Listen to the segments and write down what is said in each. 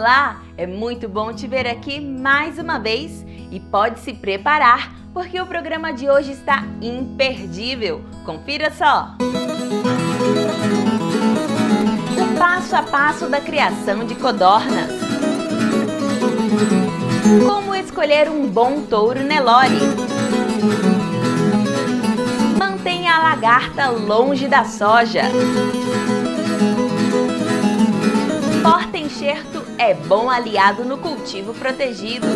Olá! É muito bom te ver aqui mais uma vez e pode se preparar porque o programa de hoje está imperdível. Confira só! O passo a passo da criação de codornas. Como escolher um bom touro Nelore. Mantenha a lagarta longe da soja. Porta-enxerto é bom aliado no cultivo protegido.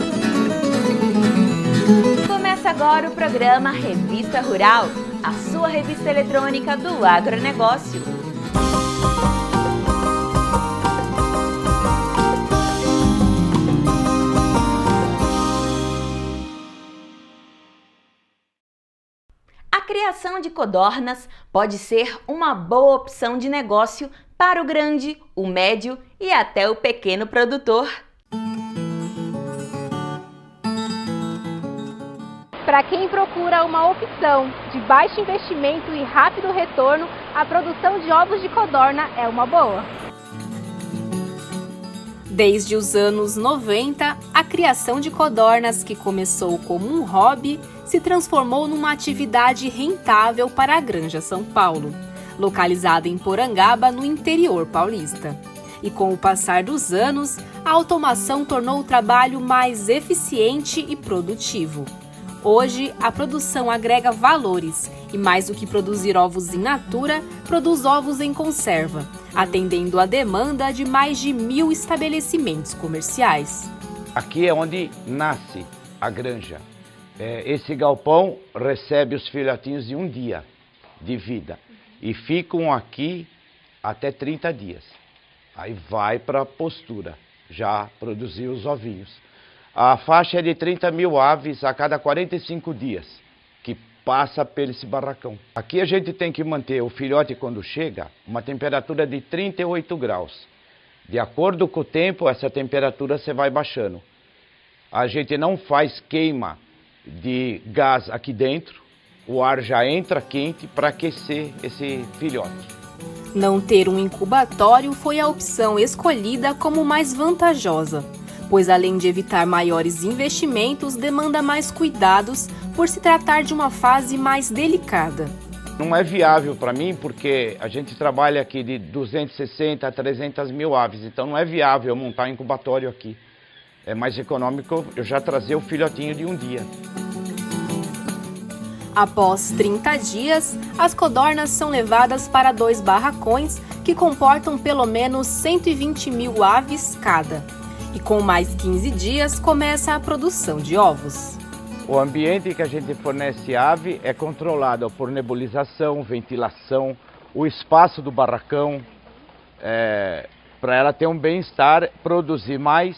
Começa agora o programa Revista Rural, a sua revista eletrônica do agronegócio. A criação de codornas pode ser uma boa opção de negócio para o grande, o médio e até o pequeno produtor. Para quem procura uma opção de baixo investimento e rápido retorno, a produção de ovos de codorna é uma boa. Desde os anos 90, a criação de codornas, que começou como um hobby, se transformou numa atividade rentável para a Granja São Paulo, localizada em Porangaba, no interior paulista. E com o passar dos anos, a automação tornou o trabalho mais eficiente e produtivo. Hoje, a produção agrega valores e, mais do que produzir ovos in natura, produz ovos em conserva, atendendo à demanda de mais de 1.000 estabelecimentos comerciais. Aqui é onde nasce a granja. Esse galpão recebe os filhotinhos de um dia de vida e ficam aqui até 30 dias. Aí vai para a postura, já produzir os ovinhos. A faixa é de 30.000 aves a cada 45 dias, que passa por esse barracão. Aqui a gente tem que manter o filhote, quando chega, uma temperatura de 38 graus. De acordo com o tempo, essa temperatura você vai baixando. A gente não faz queima de gás aqui dentro, o ar já entra quente para aquecer esse filhote. Não ter um incubatório foi a opção escolhida como mais vantajosa, pois além de evitar maiores investimentos, demanda mais cuidados por se tratar de uma fase mais delicada. Não é viável para mim, porque a gente trabalha aqui de 260 a 300 mil aves, então não é viável montar um incubatório aqui. É mais econômico eu já trazer o filhotinho de um dia. Após 30 dias, as codornas são levadas para 2 barracões que comportam pelo menos 120.000 aves cada. E com mais 15 dias começa a produção de ovos. O ambiente que a gente fornece ave é controlado por nebulização, ventilação, o espaço do barracão, para ela ter um bem-estar, produzir mais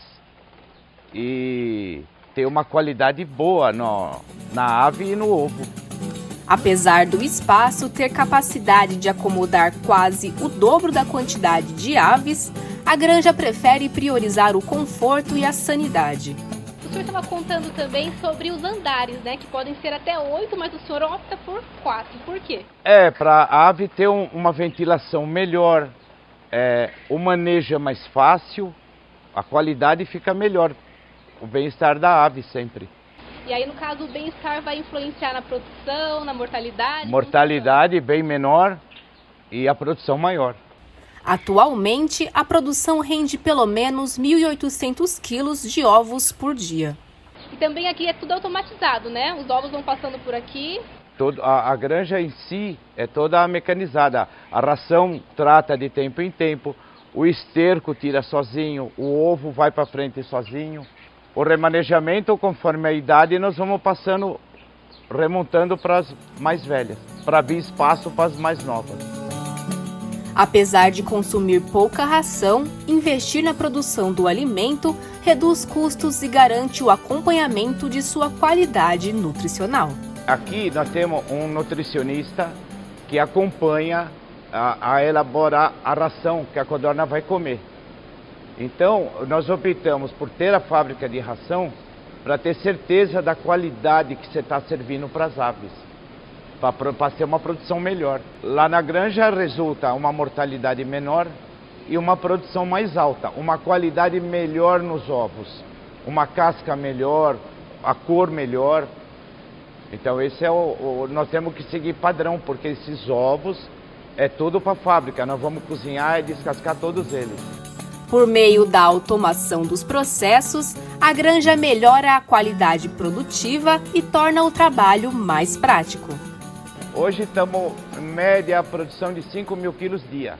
e ter uma qualidade boa na ave e no ovo. Apesar do espaço ter capacidade de acomodar quase o dobro da quantidade de aves, a granja prefere priorizar o conforto e a sanidade. O senhor estava contando também sobre os andares, né? Que podem ser até 8, mas o senhor opta por 4. Por quê? Para a ave ter uma ventilação melhor, o manejo é mais fácil, a qualidade fica melhor, o bem-estar da ave sempre. E aí, no caso, o bem-estar vai influenciar na produção, na mortalidade? Mortalidade bem menor e a produção maior. Atualmente, a produção rende pelo menos 1.800 quilos de ovos por dia. E também aqui é tudo automatizado, né? Os ovos vão passando por aqui. A granja em si é toda mecanizada. A ração trata de tempo em tempo, o esterco tira sozinho, o ovo vai para frente sozinho. O remanejamento, conforme a idade, nós vamos passando, remontando para as mais velhas, para abrir espaço para as mais novas. Apesar de consumir pouca ração, investir na produção do alimento reduz custos e garante o acompanhamento de sua qualidade nutricional. Aqui nós temos um nutricionista que acompanha a elaborar a ração que a codorna vai comer. Então, nós optamos por ter a fábrica de ração para ter certeza da qualidade que você está servindo para as aves, para ter uma produção melhor. Lá na granja resulta uma mortalidade menor e uma produção mais alta, uma qualidade melhor nos ovos, uma casca melhor, a cor melhor. Então esse é nós temos que seguir padrão, porque esses ovos é tudo para a fábrica, nós vamos cozinhar e descascar todos eles. Por meio da automação dos processos, a granja melhora a qualidade produtiva e torna o trabalho mais prático. Hoje estamos em média a produção de 5.000 quilos dia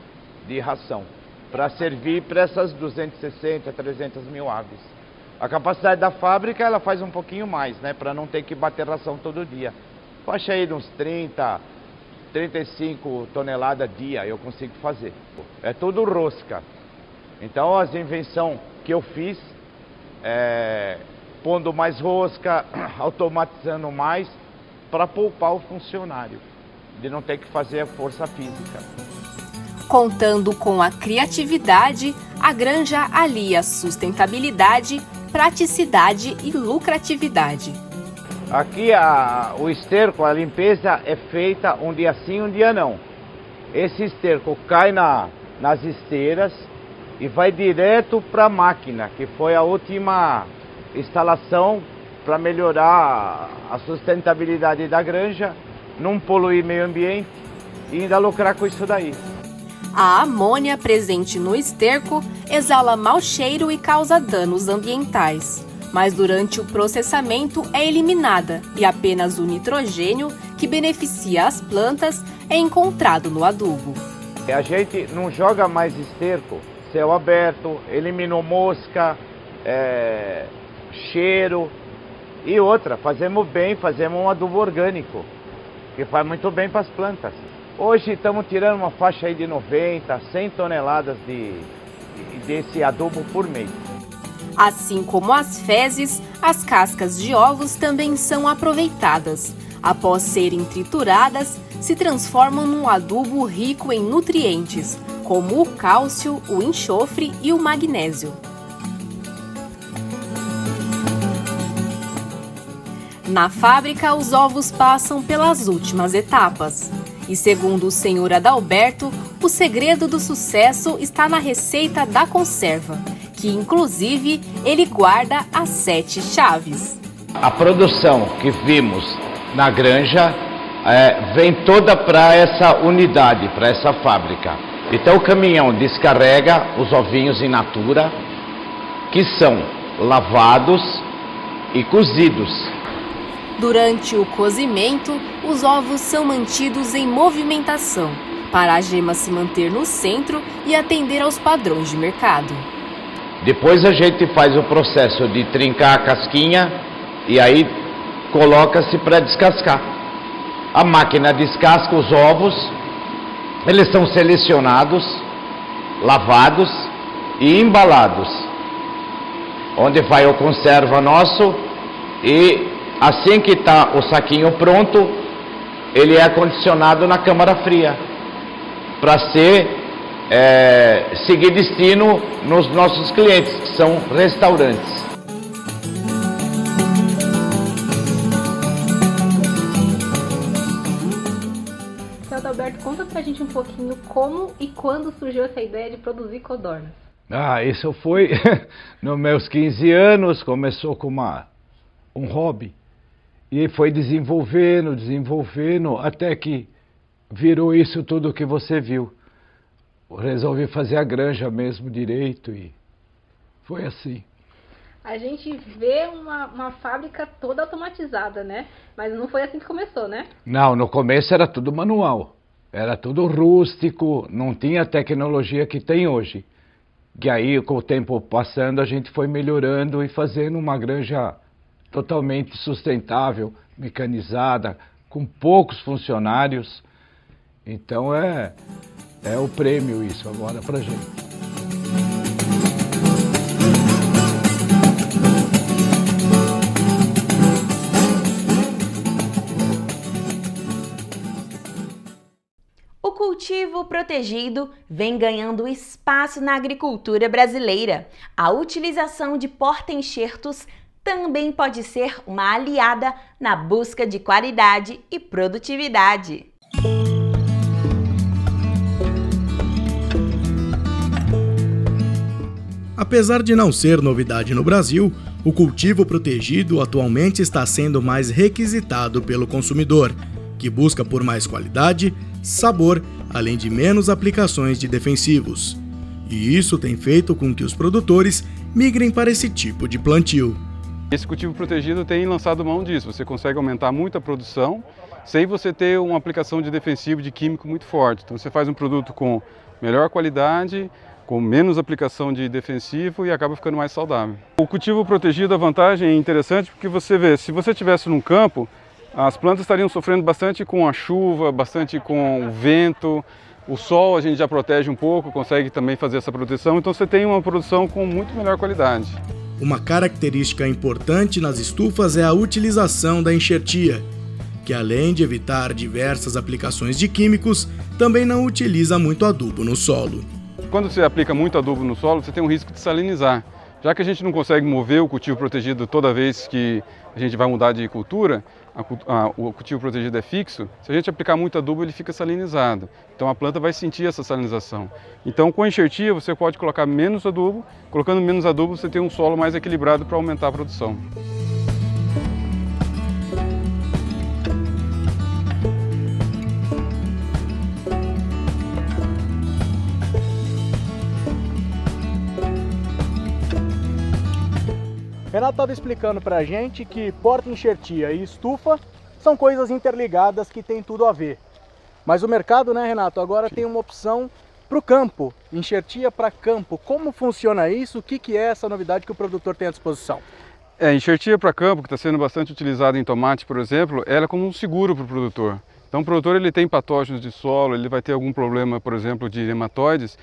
de ração, para servir para essas 260, 300 mil aves. A capacidade da fábrica ela faz um pouquinho mais, né, para não ter que bater ração todo dia. Faixa aí de uns 30, 35 toneladas dia eu consigo fazer. É tudo rosca. Então as invenções que eu fiz, pondo mais rosca, automatizando mais, para poupar o funcionário, de não ter que fazer a força física. Contando com a criatividade, a granja alia sustentabilidade, praticidade e lucratividade. Aqui o esterco, a limpeza é feita um dia sim, um dia não. Esse esterco cai nas esteiras e vai direto para a máquina, que foi a última instalação para melhorar a sustentabilidade da granja, não poluir meio ambiente e ainda lucrar com isso daí. A amônia presente no esterco exala mau cheiro e causa danos ambientais. Mas durante o processamento é eliminada e apenas o nitrogênio, que beneficia as plantas, é encontrado no adubo. A gente não joga mais esterco, céu aberto, eliminou mosca, cheiro. E outra, fazemos um adubo orgânico, que faz muito bem para as plantas. Hoje estamos tirando uma faixa aí de 90, 100 toneladas desse adubo por mês. Assim como as fezes, as cascas de ovos também são aproveitadas. Após serem trituradas, se transformam num adubo rico em nutrientes, como o cálcio, o enxofre e o magnésio. Na fábrica, os ovos passam pelas últimas etapas. E segundo o senhor Adalberto, o segredo do sucesso está na receita da conserva, que inclusive ele guarda as 7 chaves. A produção que vimos na granja vem toda para essa unidade, para essa fábrica. Então o caminhão descarrega os ovinhos in natura, que são lavados e cozidos. Durante o cozimento, os ovos são mantidos em movimentação, para a gema se manter no centro e atender aos padrões de mercado. Depois a gente faz o processo de trincar a casquinha e aí coloca-se para descascar. A máquina descasca os ovos, eles são selecionados, lavados e embalados, onde vai o conserva nosso e assim que está o saquinho pronto, ele é acondicionado na câmara fria para seguir destino nos nossos clientes, que são restaurantes. Seu Adalberto, conta pra gente um pouquinho como e quando surgiu essa ideia de produzir codornas. Isso foi nos meus 15 anos, começou com um hobby. E foi desenvolvendo, até que virou isso tudo que você viu. Resolvi fazer a granja mesmo direito e foi assim. A gente vê uma fábrica toda automatizada, né? Mas não foi assim que começou, né? Não, no começo era tudo manual. Era tudo rústico, não tinha a tecnologia que tem hoje. E aí, com o tempo passando, a gente foi melhorando e fazendo uma granja totalmente sustentável, mecanizada, com poucos funcionários. Então é o prêmio isso agora pra gente. O cultivo protegido vem ganhando espaço na agricultura brasileira. A utilização de porta-enxertos também pode ser uma aliada na busca de qualidade e produtividade. Apesar de não ser novidade no Brasil, o cultivo protegido atualmente está sendo mais requisitado pelo consumidor, que busca por mais qualidade, sabor, além de menos aplicações de defensivos. E isso tem feito com que os produtores migrem para esse tipo de plantio. Esse cultivo protegido tem lançado mão disso, você consegue aumentar muito a produção sem você ter uma aplicação de defensivo, de químico muito forte. Então você faz um produto com melhor qualidade, com menos aplicação de defensivo e acaba ficando mais saudável. O cultivo protegido, a vantagem é interessante porque você vê, se você estivesse num campo, as plantas estariam sofrendo bastante com a chuva, bastante com o vento, o sol a gente já protege um pouco, consegue também fazer essa proteção, então você tem uma produção com muito melhor qualidade. Uma característica importante nas estufas é a utilização da enxertia, que além de evitar diversas aplicações de químicos, também não utiliza muito adubo no solo. Quando você aplica muito adubo no solo, você tem um risco de salinizar. Já que a gente não consegue mover o cultivo protegido toda vez que a gente vai mudar de cultura, o cultivo protegido é fixo, se a gente aplicar muito adubo ele fica salinizado. Então a planta vai sentir essa salinização. Então com a enxertia você pode colocar menos adubo, colocando menos adubo você tem um solo mais equilibrado para aumentar a produção. Renato estava explicando para a gente que porta-enxertia e estufa são coisas interligadas que tem tudo a ver. Mas o mercado, né, Renato, agora tem uma opção para o campo, enxertia para campo. Como funciona isso? O que é essa novidade que o produtor tem à disposição? Enxertia para campo, que está sendo bastante utilizada em tomate, por exemplo, ela é como um seguro para o produtor. Então o produtor ele tem patógenos de solo, ele vai ter algum problema, por exemplo, de nematóides,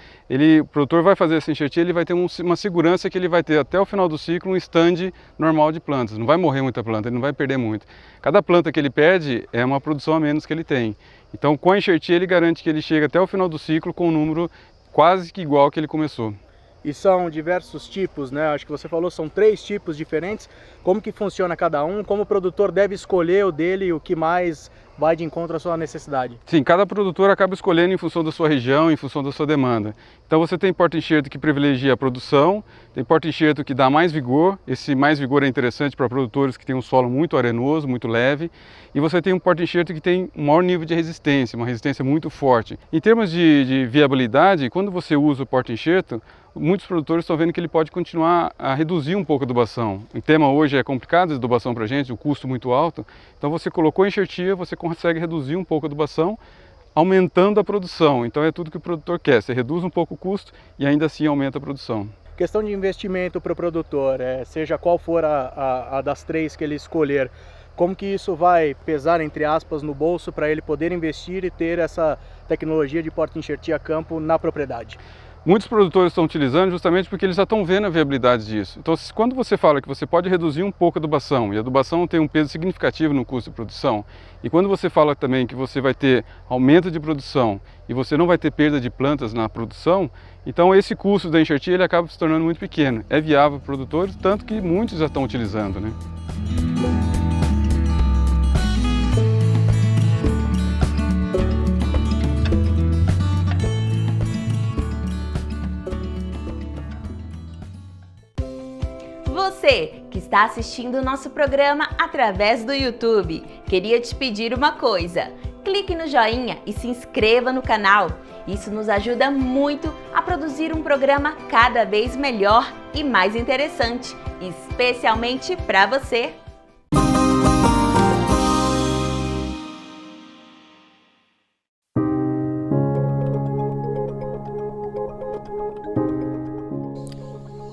o produtor vai fazer essa enxertia, ele vai ter uma segurança que ele vai ter até o final do ciclo um stand normal de plantas, não vai morrer muita planta, ele não vai perder muito. Cada planta que ele perde é uma produção a menos que ele tem. Então com a enxertia ele garante que ele chega até o final do ciclo com um número quase que igual que ele começou. E são diversos tipos, né? Acho que você falou, são 3 tipos diferentes. Como que funciona cada um? Como o produtor deve escolher o dele e o que mais vai de encontro à sua necessidade? Sim, cada produtor acaba escolhendo em função da sua região, em função da sua demanda. Então você tem porta-enxerto que privilegia a produção, tem porta-enxerto que dá mais vigor, esse mais vigor é interessante para produtores que têm um solo muito arenoso, muito leve, e você tem um porta-enxerto que tem um maior nível de resistência, uma resistência muito forte. Em termos de viabilidade, quando você usa o porta-enxerto, muitos produtores estão vendo que ele pode continuar a reduzir um pouco a adubação. O tema hoje é complicado a adubação para a gente, o custo muito alto, então você colocou a enxertia, você consegue reduzir um pouco a adubação, aumentando a produção. Então é tudo que o produtor quer, você reduz um pouco o custo e ainda assim aumenta a produção. Questão de investimento para o produtor, seja qual for a das 3 que ele escolher, como que isso vai pesar, entre aspas, no bolso para ele poder investir e ter essa tecnologia de porta-enxertia a campo na propriedade? Muitos produtores estão utilizando justamente porque eles já estão vendo a viabilidade disso. Então, quando você fala que você pode reduzir um pouco a adubação, e a adubação tem um peso significativo no custo de produção, e quando você fala também que você vai ter aumento de produção e você não vai ter perda de plantas na produção, então esse custo da enxertia ele acaba se tornando muito pequeno. É viável para produtores, tanto que muitos já estão utilizando, né? Você que está assistindo o nosso programa através do YouTube, queria te pedir uma coisa. Clique no joinha e se inscreva no canal. Isso nos ajuda muito a produzir um programa cada vez melhor e mais interessante, especialmente para você.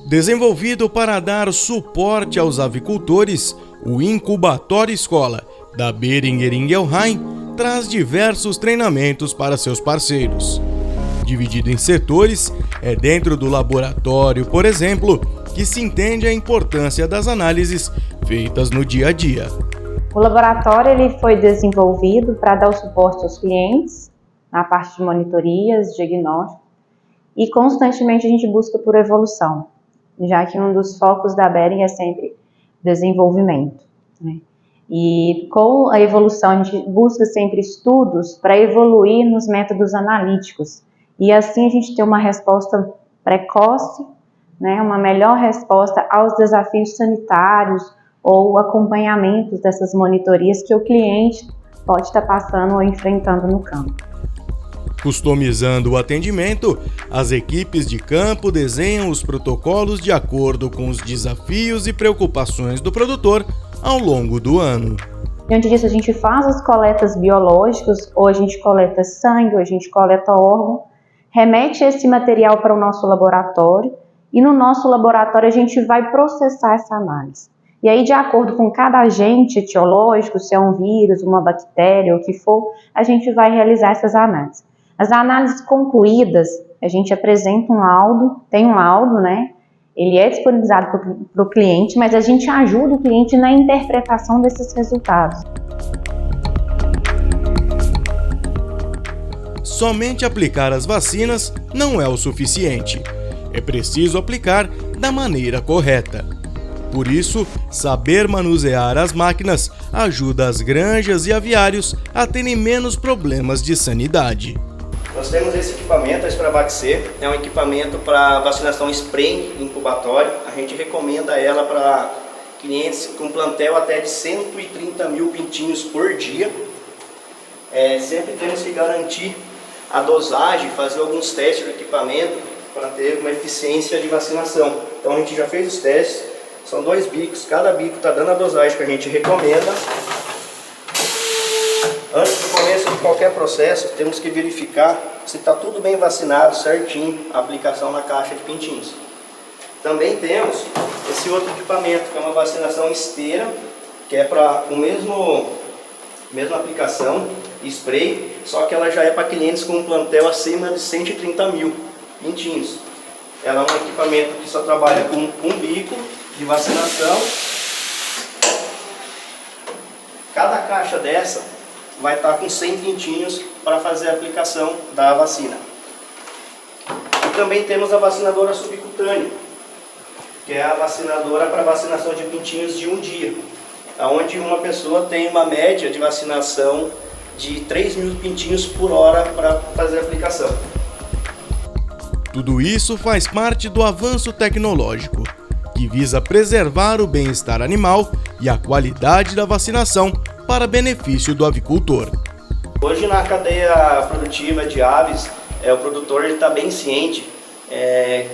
Desenvolvido para dar suporte aos avicultores, o Incubatório Escola da Boehringer Ingelheim traz diversos treinamentos para seus parceiros. Dividido em setores, é dentro do laboratório, por exemplo, que se entende a importância das análises feitas no dia a dia. O laboratório ele foi desenvolvido para dar o suporte aos clientes, na parte de monitorias, diagnóstico, e constantemente a gente busca por evolução, já que um dos focos da Boehringer é sempre desenvolvimento, né? E com a evolução a gente busca sempre estudos para evoluir nos métodos analíticos e assim a gente ter uma resposta precoce né, uma melhor resposta aos desafios sanitários ou acompanhamentos dessas monitorias que o cliente pode estar passando ou enfrentando no campo. Customizando o atendimento, as equipes de campo desenham os protocolos de acordo com os desafios e preocupações do produtor ao longo do ano. Diante disso, a gente faz as coletas biológicas, ou a gente coleta sangue, ou a gente coleta órgão, remete esse material para o nosso laboratório e no nosso laboratório a gente vai processar essa análise. E aí, de acordo com cada agente etiológico, se é um vírus, uma bactéria, o que for, a gente vai realizar essas análises. As análises concluídas, a gente apresenta um laudo, tem um laudo, né? Ele é disponibilizado para o cliente, mas a gente ajuda o cliente na interpretação desses resultados. Somente aplicar as vacinas não é o suficiente. É preciso aplicar da maneira correta. Por isso, saber manusear as máquinas ajuda as granjas e aviários a terem menos problemas de sanidade. Nós temos esse equipamento, a Spravac-C, é um equipamento para vacinação spray incubatório. A gente recomenda ela para clientes com plantel até de 130 mil pintinhos por dia. Sempre temos que garantir a dosagem, fazer alguns testes do equipamento para ter uma eficiência de vacinação. Então a gente já fez os testes, são 2 bicos, cada bico está dando a dosagem que a gente recomenda. Antes do começo de qualquer processo, temos que verificar se está tudo bem vacinado, certinho, a aplicação na caixa de pintinhos. Também temos esse outro equipamento, que é uma vacinação esteira, que é para o mesma aplicação, spray, só que ela já é para clientes com um plantel acima de 130 mil pintinhos. Ela é um equipamento que só trabalha com um bico de vacinação. Cada caixa dessa vai estar com 100 pintinhos para fazer a aplicação da vacina. E também temos a vacinadora subcutânea, que é a vacinadora para vacinação de pintinhos de um dia, onde uma pessoa tem uma média de vacinação de 3 mil pintinhos por hora para fazer a aplicação. Tudo isso faz parte do avanço tecnológico, que visa preservar o bem-estar animal e a qualidade da vacinação para benefício do avicultor. Hoje na cadeia produtiva de aves, o produtor está bem ciente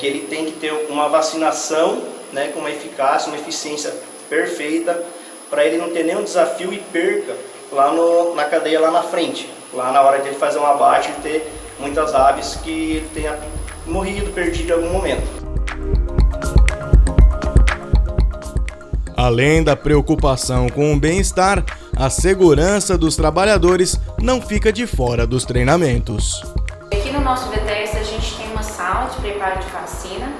que ele tem que ter uma vacinação, né, com uma eficácia, uma eficiência perfeita, para ele não ter nenhum desafio e perca lá na cadeia lá na frente, lá na hora de ele fazer um abate e ter muitas aves que ele tenha morrido, perdido em algum momento. Além da preocupação com o bem-estar, a segurança dos trabalhadores não fica de fora dos treinamentos. Aqui no nosso VTS a gente tem uma sala de preparo de vacina,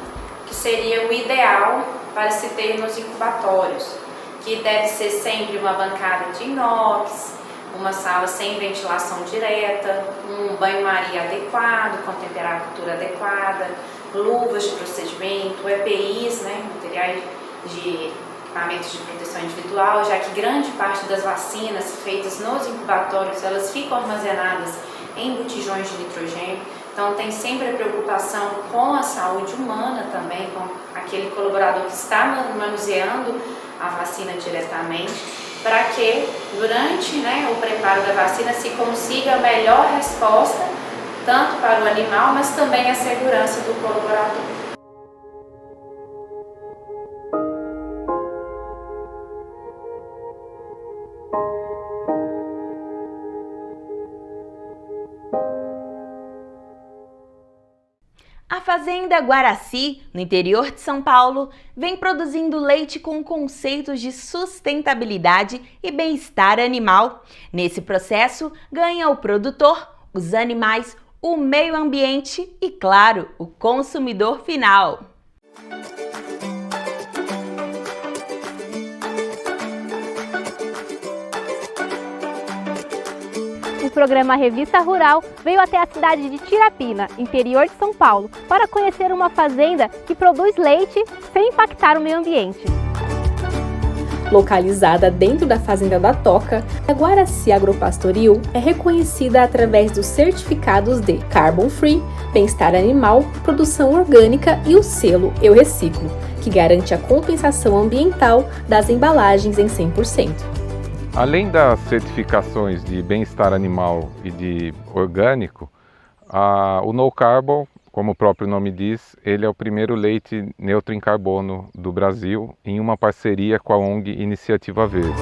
que seria o ideal para se ter nos incubatórios, que deve ser sempre uma bancada de inox, uma sala sem ventilação direta, um banho-maria adequado, com temperatura adequada, luvas de procedimento, EPIs, né, materiais de equipamentos de proteção individual, já que grande parte das vacinas feitas nos incubatórios, elas ficam armazenadas em botijões de nitrogênio, então tem sempre a preocupação com a saúde humana também, com aquele colaborador que está manuseando a vacina diretamente, para que durante, né, o preparo da vacina se consiga a melhor resposta, tanto para o animal, mas também a segurança do colaborador. A Fazenda Guaraci, no interior de São Paulo, vem produzindo leite com conceitos de sustentabilidade e bem-estar animal. Nesse processo, ganha o produtor, os animais, o meio ambiente e, claro, o consumidor final. O programa Revista Rural veio até a cidade de Tirapina, interior de São Paulo, para conhecer uma fazenda que produz leite sem impactar o meio ambiente. Localizada dentro da Fazenda da Toca, a Guaraci Agropastoril é reconhecida através dos certificados de Carbon Free, Bem-Estar Animal, Produção Orgânica e o selo Eu Reciclo, que garante a compensação ambiental das embalagens em 100%. Além das certificações de bem-estar animal e de orgânico, o No Carbon, como o próprio nome diz, ele é o primeiro leite neutro em carbono do Brasil, em uma parceria com a ONG Iniciativa Verde.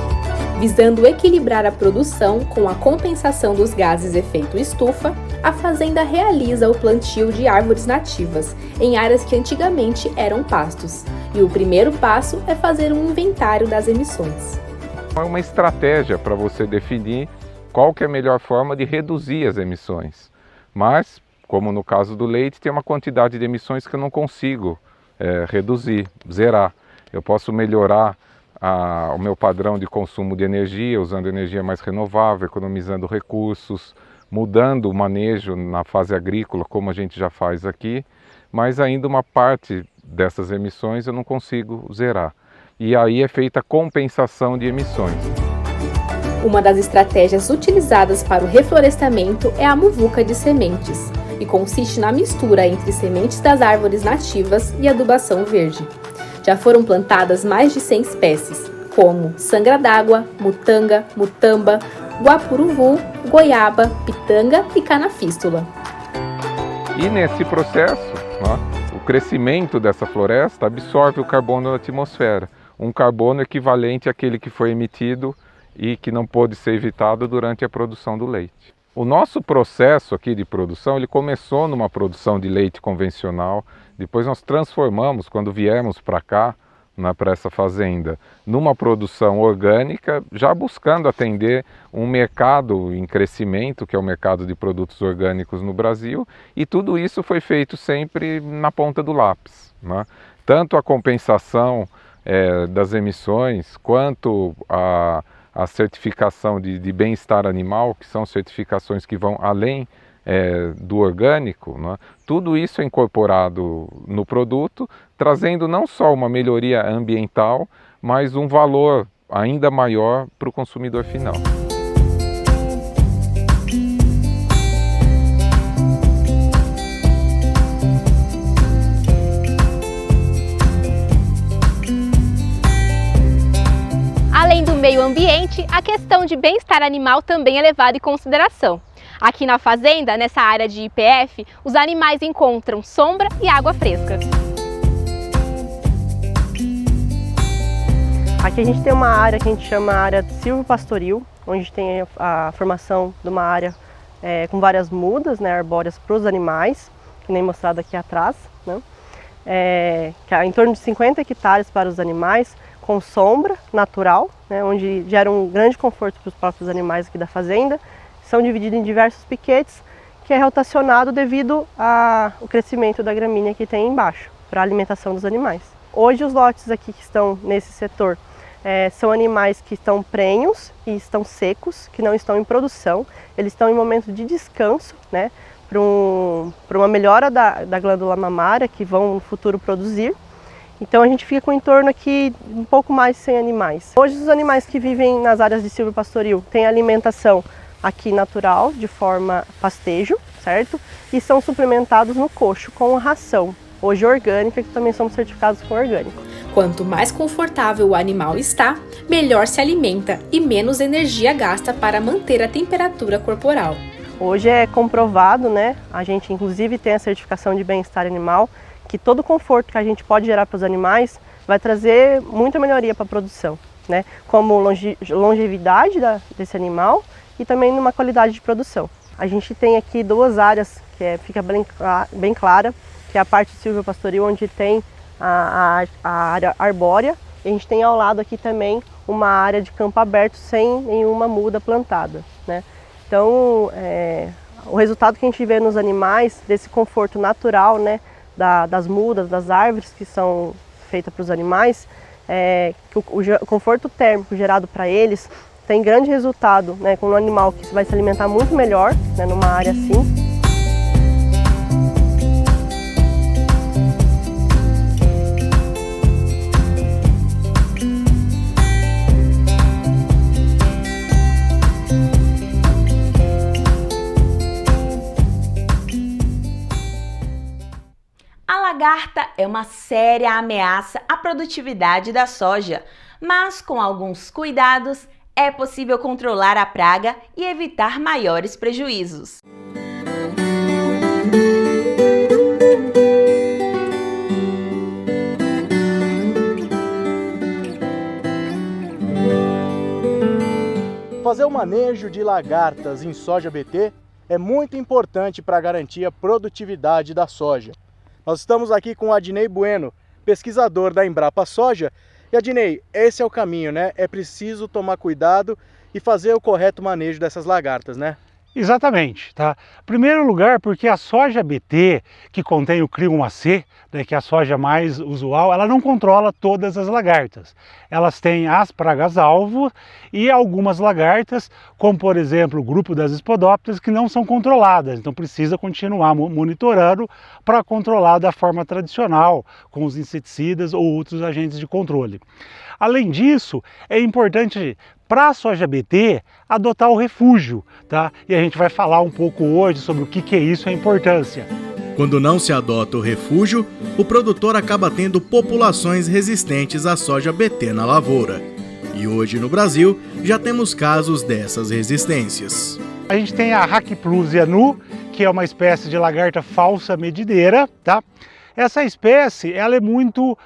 Visando equilibrar a produção com a compensação dos gases efeito estufa, a fazenda realiza o plantio de árvores nativas em áreas que antigamente eram pastos. E o primeiro passo é fazer um inventário das emissões. É uma estratégia para você definir qual que é a melhor forma de reduzir as emissões. Mas, como no caso do leite, tem uma quantidade de emissões que eu não consigo reduzir, zerar. Eu posso melhorar o meu padrão de consumo de energia, usando energia mais renovável, economizando recursos, mudando o manejo na fase agrícola, como a gente já faz aqui, mas ainda uma parte dessas emissões eu não consigo zerar. E aí é feita a compensação de emissões. Uma das estratégias utilizadas para o reflorestamento é a muvuca de sementes, e consiste na mistura entre sementes das árvores nativas e adubação verde. Já foram plantadas mais de 100 espécies, como sangra d'água, mutanga, mutamba, guapuruvu, goiaba, pitanga e canafístula. E nesse processo, o crescimento dessa floresta absorve o carbono da atmosfera, um carbono equivalente àquele que foi emitido e que não pôde ser evitado durante a produção do leite. O nosso processo aqui de produção, ele começou numa produção de leite convencional, depois nós transformamos, quando viemos para cá, para essa fazenda, numa produção orgânica, já buscando atender um mercado em crescimento, que é o mercado de produtos orgânicos no Brasil, e tudo isso foi feito sempre na ponta do lápis, né? Tanto a compensação das emissões, quanto a certificação de bem-estar animal, que são certificações que vão além do orgânico, né? Tudo isso é incorporado no produto, trazendo não só uma melhoria ambiental, mas um valor ainda maior para o consumidor final. Além do meio ambiente, a questão de bem-estar animal também é levada em consideração. Aqui na fazenda, nessa área de IPF, os animais encontram sombra e água fresca. Aqui a gente tem uma área que a gente chama área de silvopastoril, onde a gente tem a formação de uma área com várias mudas, né, arbóreas para os animais, que nem mostrado aqui atrás, né? Que é em torno de 50 hectares para os animais, com sombra natural, né, onde gera um grande conforto para os próprios animais aqui da fazenda. São divididos em diversos piquetes, que é rotacionado devido ao crescimento da gramínea que tem embaixo, para a alimentação dos animais. Hoje os lotes aqui que estão nesse setor são animais que estão prenhos e estão secos, que não estão em produção. Eles estão em momento de descanso, né, para uma melhora da glândula mamária, que vão no futuro produzir. Então a gente fica com em torno aqui um pouco mais de 100 animais. Hoje os animais que vivem nas áreas de silvopastoril têm alimentação aqui natural, de forma pastejo, certo? E são suplementados no coxo com ração, hoje orgânica, que também somos certificados com orgânico. Quanto mais confortável o animal está, melhor se alimenta e menos energia gasta para manter a temperatura corporal. Hoje é comprovado, né? A gente inclusive tem a certificação de bem-estar animal, que todo o conforto que a gente pode gerar para os animais vai trazer muita melhoria para a produção, né? Como longevidade desse animal e também numa qualidade de produção. A gente tem aqui duas áreas que fica bem clara, que é a parte de silvopastoril, onde tem a área arbórea, e a gente tem ao lado aqui também uma área de campo aberto sem nenhuma muda plantada, né? Então, o resultado que a gente vê nos animais, desse conforto natural, né, das mudas, das árvores que são feitas para os animais, que o conforto térmico gerado para eles tem grande resultado, né, com um animal que vai se alimentar muito melhor, né, numa área assim. lagarta é uma séria ameaça à produtividade da soja, mas com alguns cuidados é possível controlar a praga e evitar maiores prejuízos. Fazer o manejo de lagartas em soja BT é muito importante para garantir a produtividade da soja. Nós estamos aqui com o Adnei Bueno, pesquisador da Embrapa Soja. E Adnei, esse é o caminho, né? É preciso tomar cuidado e fazer o correto manejo dessas lagartas, né? Exatamente, tá? Primeiro lugar, porque a soja BT, que contém o CRI1AC, né, que é a soja mais usual, ela não controla todas as lagartas. Elas têm as pragas-alvo e algumas lagartas, como por exemplo o grupo das espodópteras, que não são controladas. Então precisa continuar monitorando para controlar da forma tradicional, com os inseticidas ou outros agentes de controle. Além disso, é importante para a soja BT adotar o refúgio, tá? E a gente vai falar um pouco hoje sobre o que é isso e a importância. Quando não se adota o refúgio, o produtor acaba tendo populações resistentes à soja BT na lavoura. E hoje no Brasil já temos casos dessas resistências. A gente tem a Hackplusia nu, que é uma espécie de lagarta falsa medideira, tá? Essa espécie ela é muito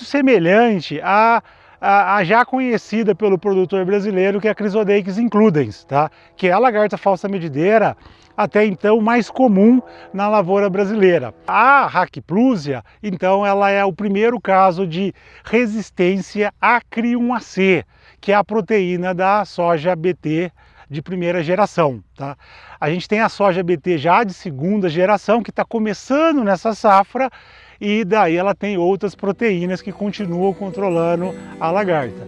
semelhante a já conhecida pelo produtor brasileiro, que é a Chrysodeix includens, tá? Que é a lagarta falsa medideira, até então mais comum na lavoura brasileira. A Hackplusia, então, ela é o primeiro caso de resistência a CRI1AC, que é a proteína da soja BT de primeira geração, tá? A gente tem a soja BT já de segunda geração, que está começando nessa safra, e daí ela tem outras proteínas que continuam controlando a lagarta.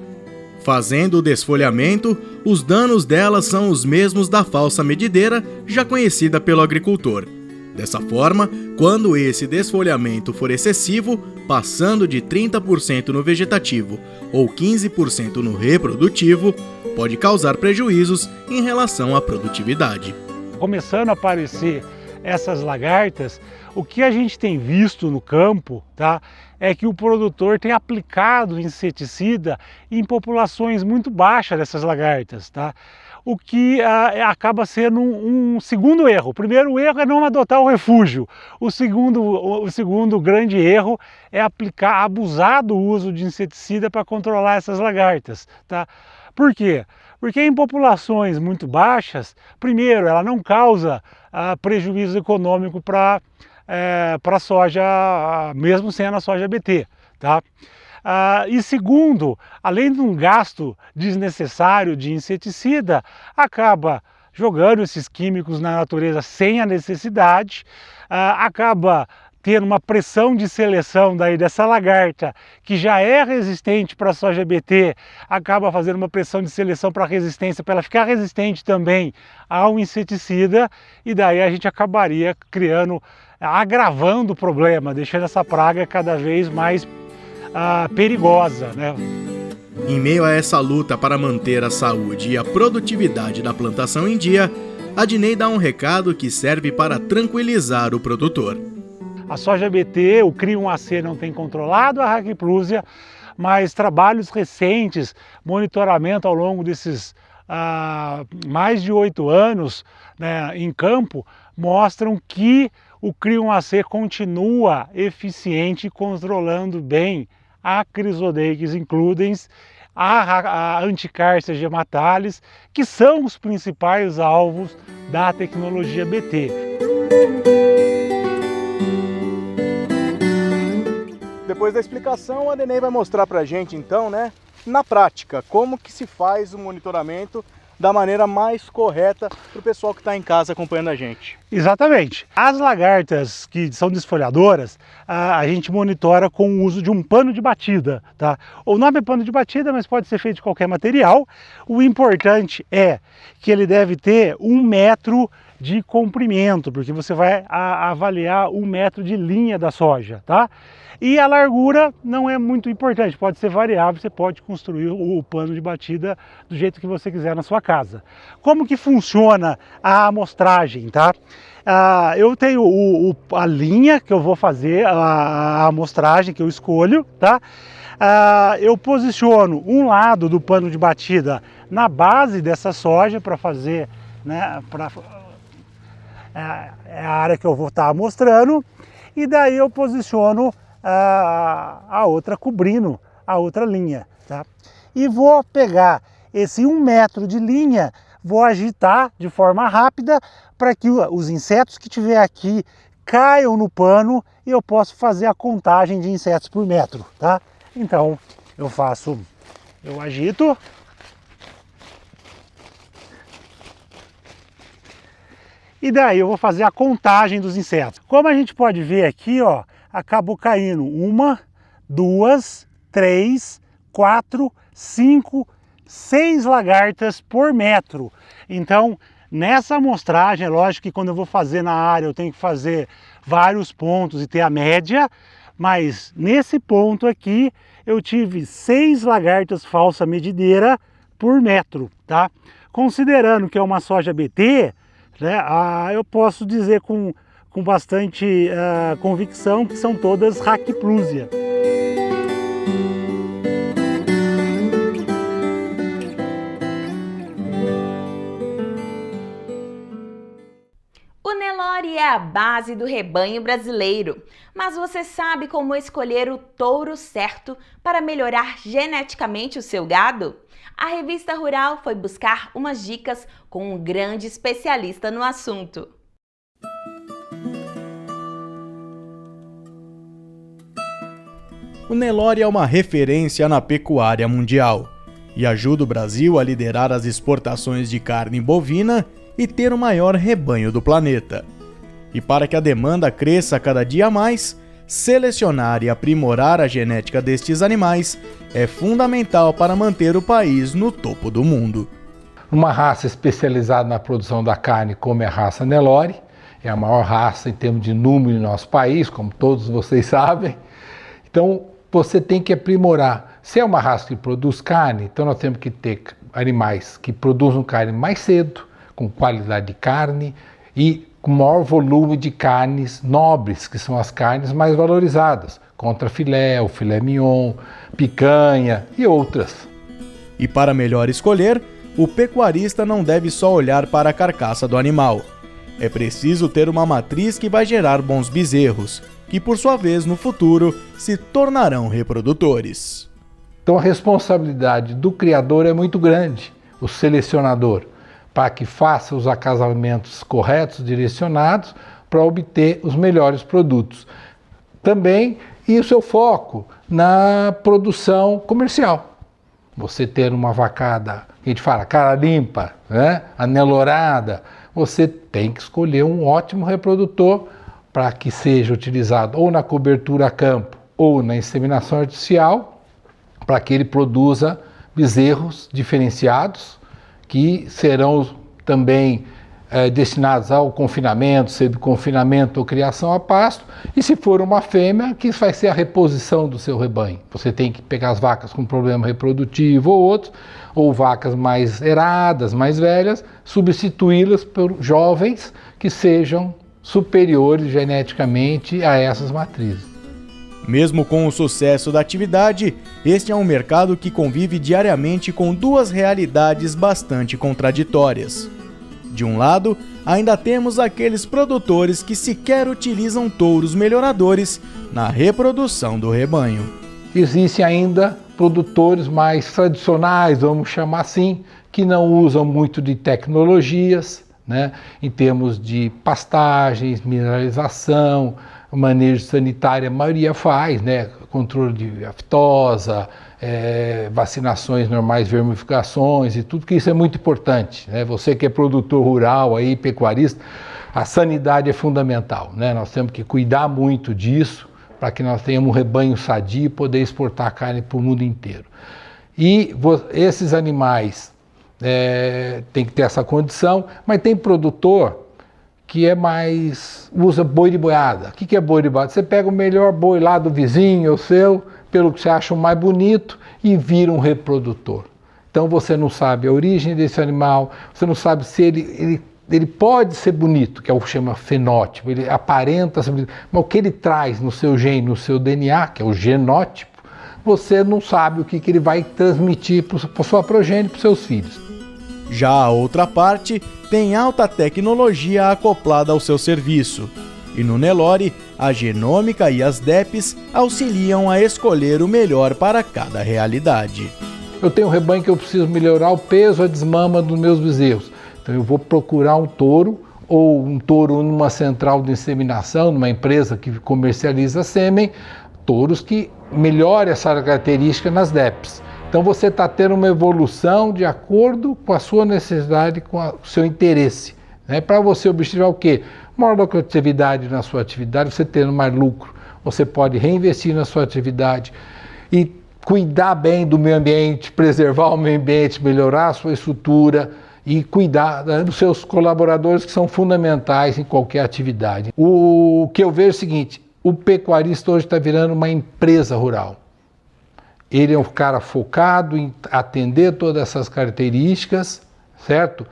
Fazendo o desfolhamento, os danos dela são os mesmos da falsa medideira, já conhecida pelo agricultor. Dessa forma, quando esse desfolhamento for excessivo, passando de 30% no vegetativo ou 15% no reprodutivo, pode causar prejuízos em relação à produtividade. Começando a aparecer essas lagartas, o que a gente tem visto no campo, tá, é que o produtor tem aplicado inseticida em populações muito baixas dessas lagartas, tá? O que acaba sendo um segundo erro. O primeiro erro é não adotar o refúgio. O segundo grande erro é abusar do uso de inseticida para controlar essas lagartas, tá? Por quê? Porque em populações muito baixas, primeiro, ela não causa prejuízo econômico para a soja, mesmo sendo a soja BT, tá? E segundo, além de um gasto desnecessário de inseticida, acaba jogando esses químicos na natureza sem a necessidade, acaba tendo uma pressão de seleção dessa lagarta, que já é resistente para a soja BT, acaba fazendo uma pressão de seleção para resistência, para ela ficar resistente também ao inseticida, e daí a gente acabaria agravando o problema, deixando essa praga cada vez mais perigosa, né? Em meio a essa luta para manter a saúde e a produtividade da plantação em dia, Adnei dá um recado que serve para tranquilizar o produtor. A soja BT, o CRI1AC não tem controlado a Hackplusia, mas trabalhos recentes, monitoramento ao longo desses mais de 8 anos, né, em campo, mostram que o CRI1AC continua eficiente, controlando bem a Chrysodeix includens, a Anticárcia gematalis, que são os principais alvos da tecnologia BT. Depois da explicação, a Adnei vai mostrar pra gente então, né, na prática, como que se faz o monitoramento da maneira mais correta para o pessoal que está em casa acompanhando a gente. Exatamente. As lagartas que são desfolhadoras, a gente monitora com o uso de um pano de batida, tá? O nome é pano de batida, mas pode ser feito de qualquer material. O importante é que ele deve ter 1 metro de comprimento, porque você vai avaliar 1 metro de linha da soja, tá? E a largura não é muito importante, pode ser variável, você pode construir o pano de batida do jeito que você quiser na sua casa. Como que funciona a amostragem, tá? eu tenho a linha que eu vou fazer, a amostragem que eu escolho, tá? Eu posiciono um lado do pano de batida na base dessa soja para fazer, né, é a área que eu vou estar amostrando, e daí eu posiciono a outra cobrindo a outra linha, tá? E vou pegar esse 1 metro de linha, vou agitar de forma rápida para que os insetos que tiver aqui caiam no pano e eu posso fazer a contagem de insetos por metro, tá? Então eu agito. E daí eu vou fazer a contagem dos insetos. Como a gente pode ver aqui, ó, acabou caindo 1, 2, 3, 4, 5, 6 lagartas por metro. Então, nessa amostragem, é lógico que quando eu vou fazer na área eu tenho que fazer vários pontos e ter a média, mas nesse ponto aqui eu tive 6 lagartas falsa medideira por metro, tá? Considerando que é uma soja BT, né, eu posso dizer com bastante convicção que são todas Rackplusia. O Nelore é a base do rebanho brasileiro, mas você sabe como escolher o touro certo para melhorar geneticamente o seu gado? A Revista Rural foi buscar umas dicas com um grande especialista no assunto. O Nelore é uma referência na pecuária mundial e ajuda o Brasil a liderar as exportações de carne bovina e ter o maior rebanho do planeta. E para que a demanda cresça cada dia mais, selecionar e aprimorar a genética destes animais é fundamental para manter o país no topo do mundo. Uma raça especializada na produção da carne, como é a raça Nelore, é a maior raça em termos de número no nosso país, como todos vocês sabem. Então, você tem que aprimorar. Se é uma raça que produz carne, então nós temos que ter animais que produzam carne mais cedo, com qualidade de carne e com maior volume de carnes nobres, que são as carnes mais valorizadas, contrafilé, o filé mignon, picanha e outras. E para melhor escolher, o pecuarista não deve só olhar para a carcaça do animal. É preciso ter uma matriz que vai gerar bons bezerros, que por sua vez no futuro se tornarão reprodutores. Então a responsabilidade do criador é muito grande, o selecionador, para que faça os acasalamentos corretos, direcionados, para obter os melhores produtos. Também, e o seu foco na produção comercial. Você ter uma vacada, a gente fala, cara limpa, né? Anelorada, você tem que escolher um ótimo reprodutor para que seja utilizado ou na cobertura a campo ou na inseminação artificial, para que ele produza bezerros diferenciados, que serão também destinados ao confinamento, semi-confinamento ou criação a pasto, e se for uma fêmea, que vai ser a reposição do seu rebanho. Você tem que pegar as vacas com problema reprodutivo ou outros, ou vacas mais eradas, mais velhas, substituí-las por jovens que sejam superiores geneticamente a essas matrizes. Mesmo com o sucesso da atividade, este é um mercado que convive diariamente com duas realidades bastante contraditórias. De um lado, ainda temos aqueles produtores que sequer utilizam touros melhoradores na reprodução do rebanho. Existem ainda produtores mais tradicionais, vamos chamar assim, que não usam muito de tecnologias, né, em termos de pastagens, mineralização, manejo sanitário, a maioria faz, né, controle de aftosa, vacinações normais, vermificações e tudo, que isso é muito importante, né? Você que é produtor rural, aí, pecuarista, a sanidade é fundamental, né? Nós temos que cuidar muito disso para que nós tenhamos um rebanho sadio e poder exportar carne para o mundo inteiro. E esses animais tem que ter essa condição, mas tem produtor que usa boi de boiada. O que é boi de boiada? Você pega o melhor boi lá do vizinho, o seu, pelo que você acha mais bonito, e vira um reprodutor. Então você não sabe a origem desse animal, você não sabe se ele ele pode ser bonito, que é o que chama fenótipo, ele aparenta ser bonito, mas o que ele traz no seu gene, no seu DNA, que é o genótipo, você não sabe o que ele vai transmitir para sua progênie, para os seus filhos. Já a outra parte tem alta tecnologia acoplada ao seu serviço. E no Nelore, a genômica e as DEPs auxiliam a escolher o melhor para cada realidade. Eu tenho um rebanho que eu preciso melhorar o peso, a desmama dos meus bezerros. Então eu vou procurar um touro, ou um touro numa central de inseminação, numa empresa que comercializa sêmen, touros que melhorem essa característica nas DEPs. Então você está tendo uma evolução de acordo com a sua necessidade, com o seu interesse. Né? Para você observar o quê? Maior lucratividade na sua atividade, você tendo mais lucro, você pode reinvestir na sua atividade e cuidar bem do meio ambiente, preservar o meio ambiente, melhorar a sua estrutura e cuidar, né, dos seus colaboradores, que são fundamentais em qualquer atividade. O que eu vejo é o seguinte, o pecuarista hoje está virando uma empresa rural. Ele é um cara focado em atender todas essas características, certo?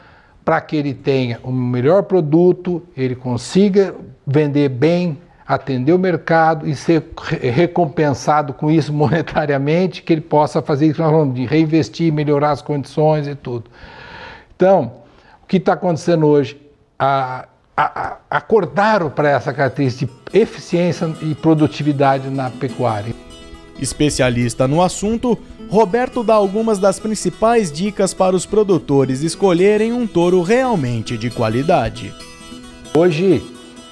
Para que ele tenha o melhor produto, ele consiga vender bem, atender o mercado e ser recompensado com isso monetariamente, que ele possa fazer isso de reinvestir, melhorar as condições e tudo. Então, o que está acontecendo hoje? Acordaram para essa característica de eficiência e produtividade na pecuária. Especialista no assunto, Roberto dá algumas das principais dicas para os produtores escolherem um touro realmente de qualidade. Hoje,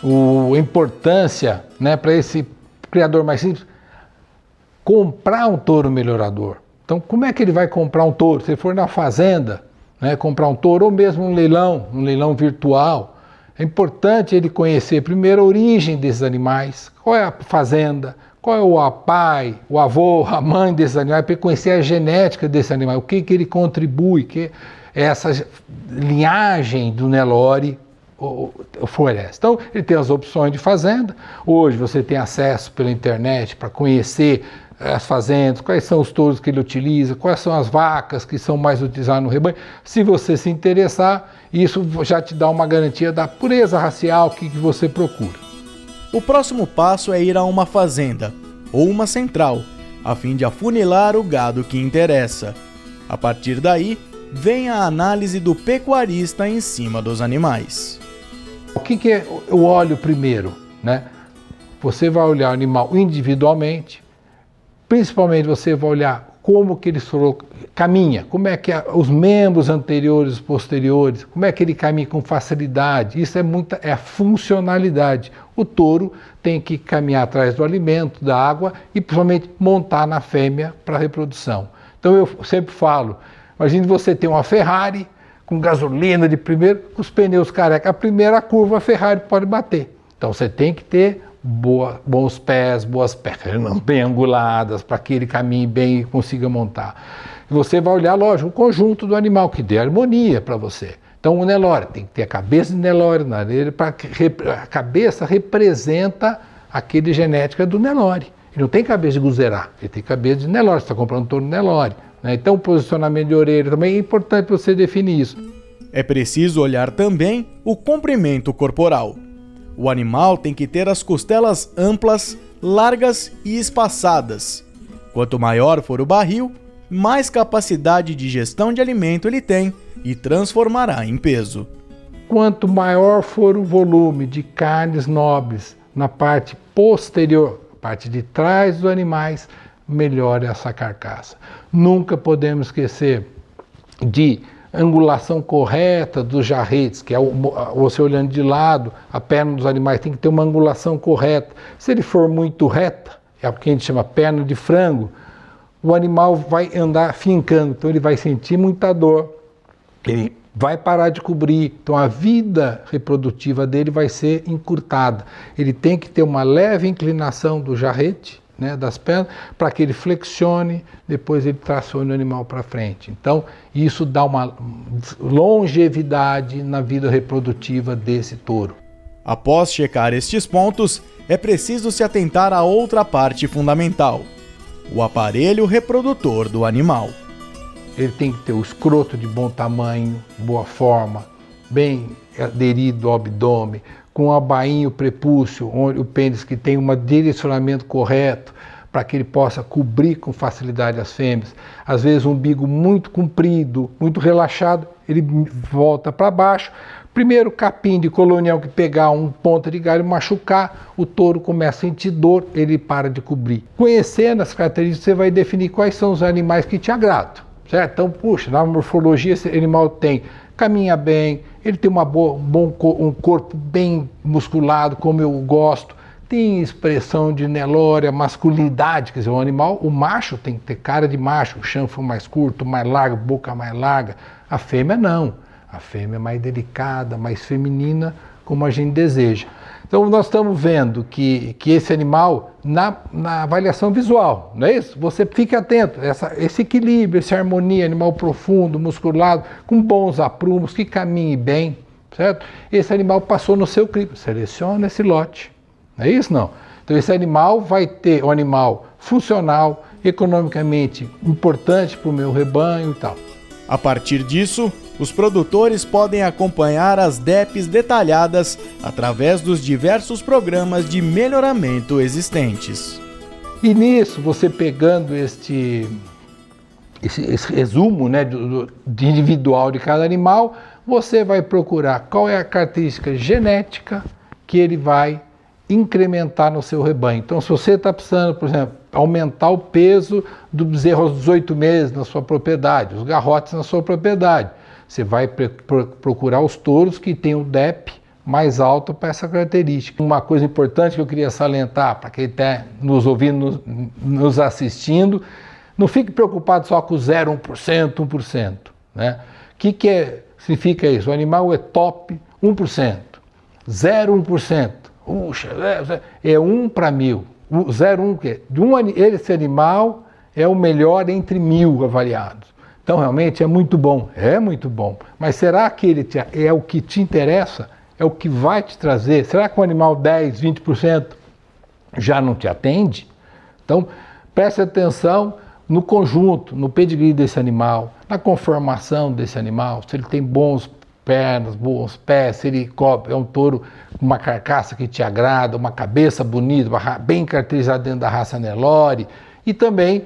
a importância, né, para esse criador mais simples, comprar um touro melhorador. Então, como é que ele vai comprar um touro? Se ele for na fazenda, né, comprar um touro, ou mesmo um leilão virtual, é importante ele conhecer primeiro a origem desses animais, qual é a fazenda, qual é o pai, o avô, a mãe desses animais, para conhecer a genética desse animal, o que ele contribui, que essa linhagem do Nelore oferece. Então, ele tem as opções de fazenda. Hoje você tem acesso pela internet para conhecer as fazendas, quais são os touros que ele utiliza, quais são as vacas que são mais utilizadas no rebanho. Se você se interessar, isso já te dá uma garantia da pureza racial que você procura. O próximo passo é ir a uma fazenda ou uma central, a fim de afunilar o gado que interessa. A partir daí, vem a análise do pecuarista em cima dos animais. O que eu olho primeiro, né? Você vai olhar o animal individualmente, principalmente você vai olhar como que ele caminha, como é que os membros anteriores e posteriores, como é que ele caminha com facilidade. Isso é a funcionalidade. O touro tem que caminhar atrás do alimento, da água e principalmente montar na fêmea para reprodução. Então eu sempre falo, imagine você ter uma Ferrari com gasolina de primeiro, com os pneus careca, a primeira curva a Ferrari pode bater. Então você tem que ter bons pés, boas pernas bem anguladas, para que ele caminhe bem e consiga montar. E você vai olhar, lógico, o conjunto do animal, que dê harmonia para você. Então o Nelore tem que ter a cabeça de Nelore na orelha, para a cabeça representa aquele genética do Nelore. Ele não tem cabeça de Guzerá, ele tem cabeça de Nelore, você está comprando um touro Nelore. Né? Então o posicionamento de orelha também é importante você definir isso. É preciso olhar também o comprimento corporal. O animal tem que ter as costelas amplas, largas e espaçadas. Quanto maior for o barril, mais capacidade de gestão de alimento ele tem e transformará em peso. Quanto maior for o volume de carnes nobres na parte posterior, parte de trás dos animais, melhor é essa carcaça. Nunca podemos esquecer de angulação correta dos jarretes, que é você olhando de lado, a perna dos animais tem que ter uma angulação correta. Se ele for muito reta, é o que a gente chama perna de frango, o animal vai andar fincando, então ele vai sentir muita dor, ele vai parar de cobrir, então a vida reprodutiva dele vai ser encurtada. Ele tem que ter uma leve inclinação do jarrete, né, das pernas, para que ele flexione, depois ele tracione o animal para frente. Então, isso dá uma longevidade na vida reprodutiva desse touro. Após checar estes pontos, é preciso se atentar a outra parte fundamental: o aparelho reprodutor do animal. Ele tem que ter o escroto de bom tamanho, boa forma, bem aderido ao abdômen, com a bainha, o prepúcio, onde o pênis que tem um direcionamento correto, para que ele possa cobrir com facilidade as fêmeas. Às vezes um umbigo muito comprido, muito relaxado, ele volta para baixo. Primeiro capim de colonial que pegar um ponta de galho, machucar, o touro começa a sentir dor, ele para de cobrir. Conhecendo as características, você vai definir quais são os animais que te agradam, certo? Então, puxa, na morfologia esse animal caminha bem, ele tem um corpo bem musculado, como eu gosto, tem expressão de Nelore, masculinidade, quer dizer, o animal, o macho tem que ter cara de macho, o chanfro mais curto, mais largo, boca mais larga, a fêmea não, a fêmea é mais delicada, mais feminina, como a gente deseja. Então nós estamos vendo que esse animal, na avaliação visual, não é isso? Você fique atento, esse equilíbrio, essa harmonia, animal profundo, musculado, com bons aprumos, que caminhe bem, certo? Esse animal passou no seu crivo, seleciona esse lote. Não é isso? Não. Então esse animal vai ter um animal funcional, economicamente importante para o meu rebanho e tal. A partir disso, os produtores podem acompanhar as DEPs detalhadas através dos diversos programas de melhoramento existentes. E nisso, você pegando esse resumo, né, de individual de cada animal, você vai procurar qual é a característica genética que ele vai incrementar no seu rebanho. Então, se você está precisando, por exemplo, aumentar o peso do bezerro aos 18 meses na sua propriedade, os garrotes na sua propriedade, você vai procurar os touros que têm o DEP mais alto para essa característica. Uma coisa importante que eu queria salientar para quem está nos ouvindo, nos assistindo, não fique preocupado só com 0,1%, 1%. Né? O que significa isso? O animal é top 1%, 0,1%. Puxa, é 1 para 1000. 0,1 que é? Esse animal é o melhor entre 1000 avaliados. Então, realmente, é muito bom. É muito bom. Mas será que ele é o que te interessa? É o que vai te trazer? Será que o animal 10, 20% já não te atende? Então, preste atenção no conjunto, no pedigree desse animal, na conformação desse animal, se ele tem bons pernas, bons pés, se ele é um touro com uma carcaça que te agrada, uma cabeça bonita, bem caracterizada dentro da raça Nelore, e também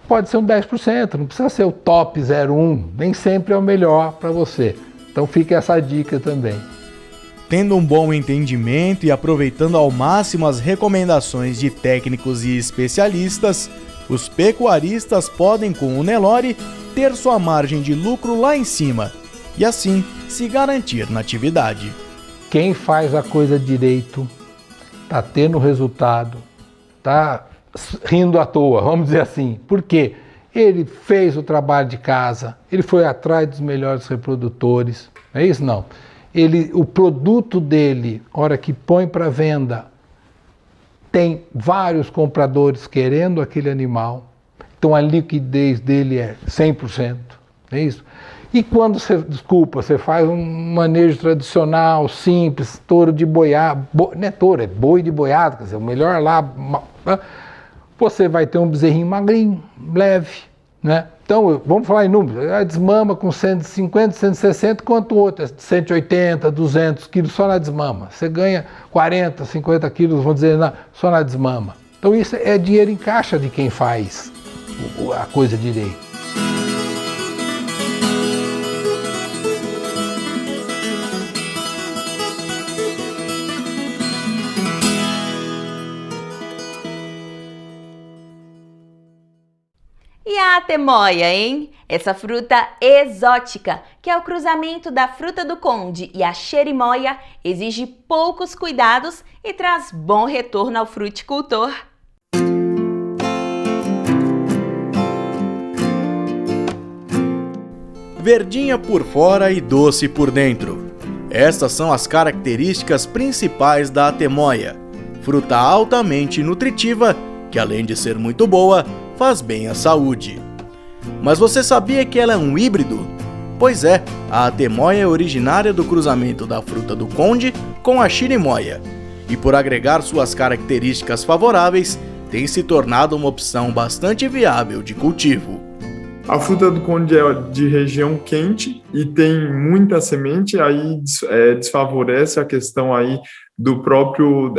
pode ser um 10%, não precisa ser o top 0,1, nem sempre é o melhor para você. Então fica essa dica também. Tendo um bom entendimento e aproveitando ao máximo as recomendações de técnicos e especialistas, os pecuaristas podem, com o Nelore, ter sua margem de lucro lá em cima e assim se garantir na atividade. Quem faz a coisa direito está tendo resultado, está rindo à toa, vamos dizer assim. Por quê? Ele fez o trabalho de casa, ele foi atrás dos melhores reprodutores, não é isso? Não. O produto dele, hora que põe para venda, tem vários compradores querendo aquele animal, então a liquidez dele é 100%, não é isso? E quando você faz um manejo tradicional, simples, touro de boiada, não é touro, é boi de boiada, quer dizer, o melhor lá, você vai ter um bezerrinho magrinho, leve, né? Então, vamos falar em números, a desmama com 150, 160, quanto o outro, 180, 200 quilos só na desmama. Você ganha 40, 50 quilos, vamos dizer, só na desmama. Então isso é dinheiro em caixa de quem faz a coisa direito. E a atemoia, hein? Essa fruta exótica, que é o cruzamento da fruta do conde e a cherimoia, exige poucos cuidados e traz bom retorno ao fruticultor. Verdinha por fora e doce por dentro. Estas são as características principais da atemoia, fruta altamente nutritiva que, além de ser muito boa, faz bem à saúde. Mas você sabia que ela é um híbrido? Pois é, a atemoia é originária do cruzamento da fruta do conde com a cherimoia, e por agregar suas características favoráveis, tem se tornado uma opção bastante viável de cultivo. A fruta do conde é de região quente e tem muita semente, aí desfavorece a questão aí do próprio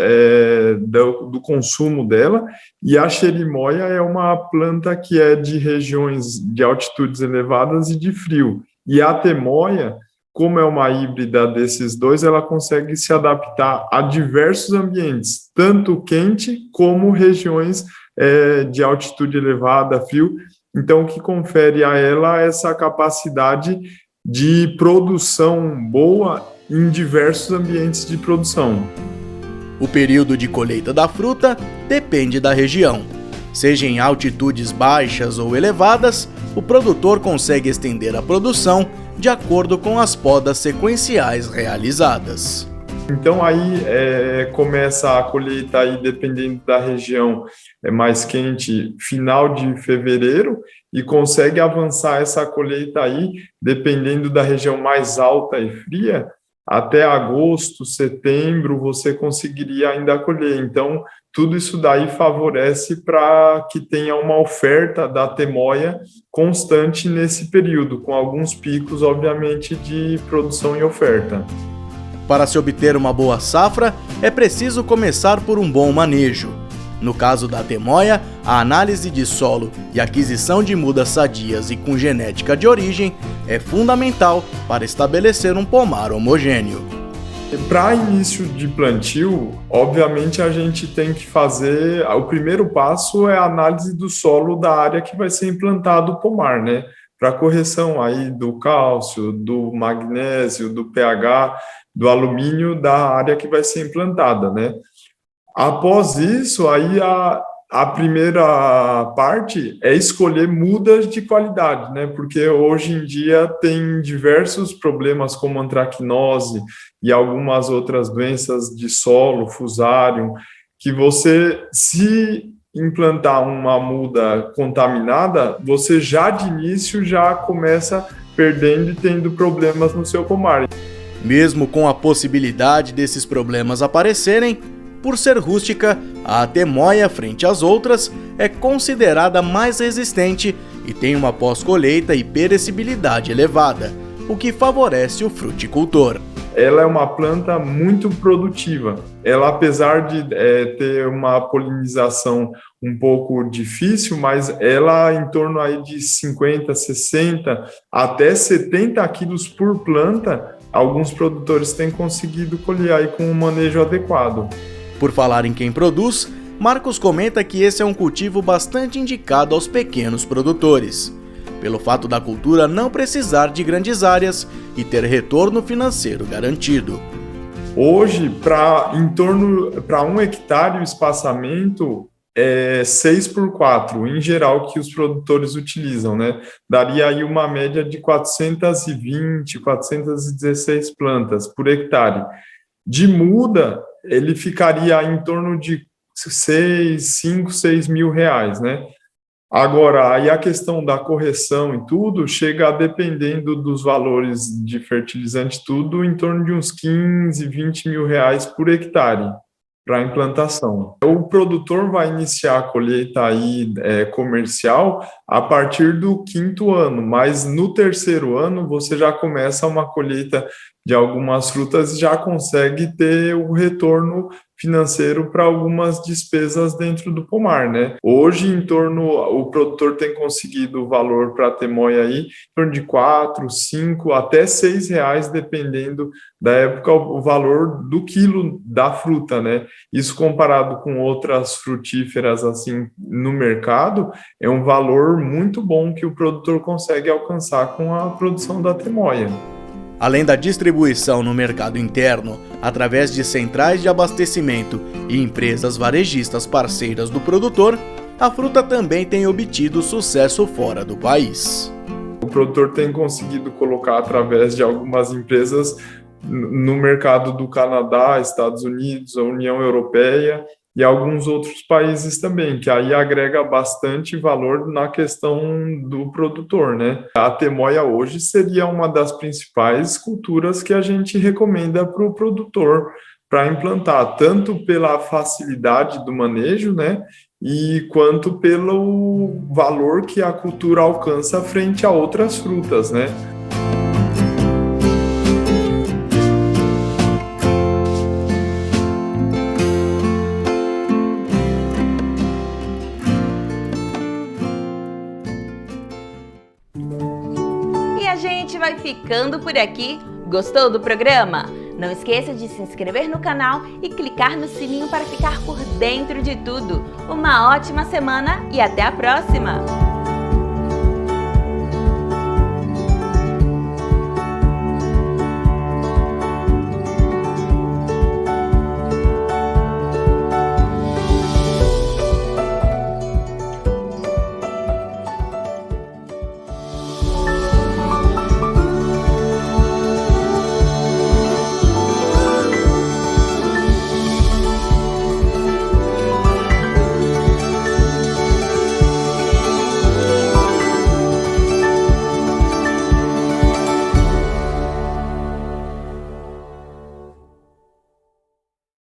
do consumo dela. E a cherimoia é uma planta que é de regiões de altitudes elevadas e de frio. E a temoia, como é uma híbrida desses dois, ela consegue se adaptar a diversos ambientes, tanto quente como regiões de altitude elevada, frio. Então, o que confere a ela essa capacidade de produção boa em diversos ambientes de produção. O período de colheita da fruta depende da região. Seja em altitudes baixas ou elevadas, o produtor consegue estender a produção de acordo com as podas sequenciais realizadas. Então aí começa a colheita aí, dependendo da região mais quente, final de fevereiro, e consegue avançar essa colheita aí, dependendo da região mais alta e fria, até agosto, setembro, você conseguiria ainda colher. Então, tudo isso daí favorece para que tenha uma oferta da temoia constante nesse período, com alguns picos, obviamente, de produção e oferta. Para se obter uma boa safra, é preciso começar por um bom manejo. No caso da temoia, a análise de solo e aquisição de mudas sadias e com genética de origem é fundamental para estabelecer um pomar homogêneo. Para início de plantio, obviamente a gente tem que fazer, o primeiro passo é a análise do solo da área que vai ser implantado o pomar, né? Para correção aí do cálcio, do magnésio, do pH, do alumínio da área que vai ser implantada, né? Após isso, aí a primeira parte é escolher mudas de qualidade, né? Porque hoje em dia tem diversos problemas como antracnose e algumas outras doenças de solo, fusarium, que você, se implantar uma muda contaminada, você já de início já começa perdendo e tendo problemas no seu pomar. Mesmo com a possibilidade desses problemas aparecerem, por ser rústica, a temoia, frente às outras, é considerada mais resistente e tem uma pós-colheita e perecibilidade elevada, o que favorece o fruticultor. Ela é uma planta muito produtiva. Ela, apesar de ter uma polinização um pouco difícil, mas ela em torno aí de 50, 60, até 70 quilos por planta, alguns produtores têm conseguido colher aí com um manejo adequado. Por falar em quem produz, Marcos comenta que esse é um cultivo bastante indicado aos pequenos produtores, pelo fato da cultura não precisar de grandes áreas e ter retorno financeiro garantido. Hoje, para 1 hectare, o espaçamento é 6x4, em geral, que os produtores utilizam, né? Daria aí uma média de 420, 416 plantas por hectare. De muda, ele ficaria em torno de 6 mil reais, né? Agora, aí a questão da correção e tudo, chega a, dependendo dos valores de fertilizante, tudo em torno de uns 15, 20 mil reais por hectare para implantação. O produtor vai iniciar a colheita aí, comercial a partir do 5º ano, mas no 3º ano você já começa uma colheita de algumas frutas e já consegue ter o retorno financeiro para algumas despesas dentro do pomar, né? Hoje, o produtor tem conseguido o valor para a temoia aí, em torno de 4, 5, até 6 reais, dependendo da época, o valor do quilo da fruta, né? Isso comparado com outras frutíferas, assim, no mercado, é um valor muito bom que o produtor consegue alcançar com a produção da temoia. Além da distribuição no mercado interno, através de centrais de abastecimento e empresas varejistas parceiras do produtor, a fruta também tem obtido sucesso fora do país. O produtor tem conseguido colocar através de algumas empresas no mercado do Canadá, Estados Unidos, a União Europeia e alguns outros países também, que aí agrega bastante valor na questão do produtor, né? A temoia hoje seria uma das principais culturas que a gente recomenda para o produtor para implantar, tanto pela facilidade do manejo, né? e quanto pelo valor que a cultura alcança frente a outras frutas, né? E a gente vai ficando por aqui. Gostou do programa? Não esqueça de se inscrever no canal e clicar no sininho para ficar por dentro de tudo. Uma ótima semana e até a próxima!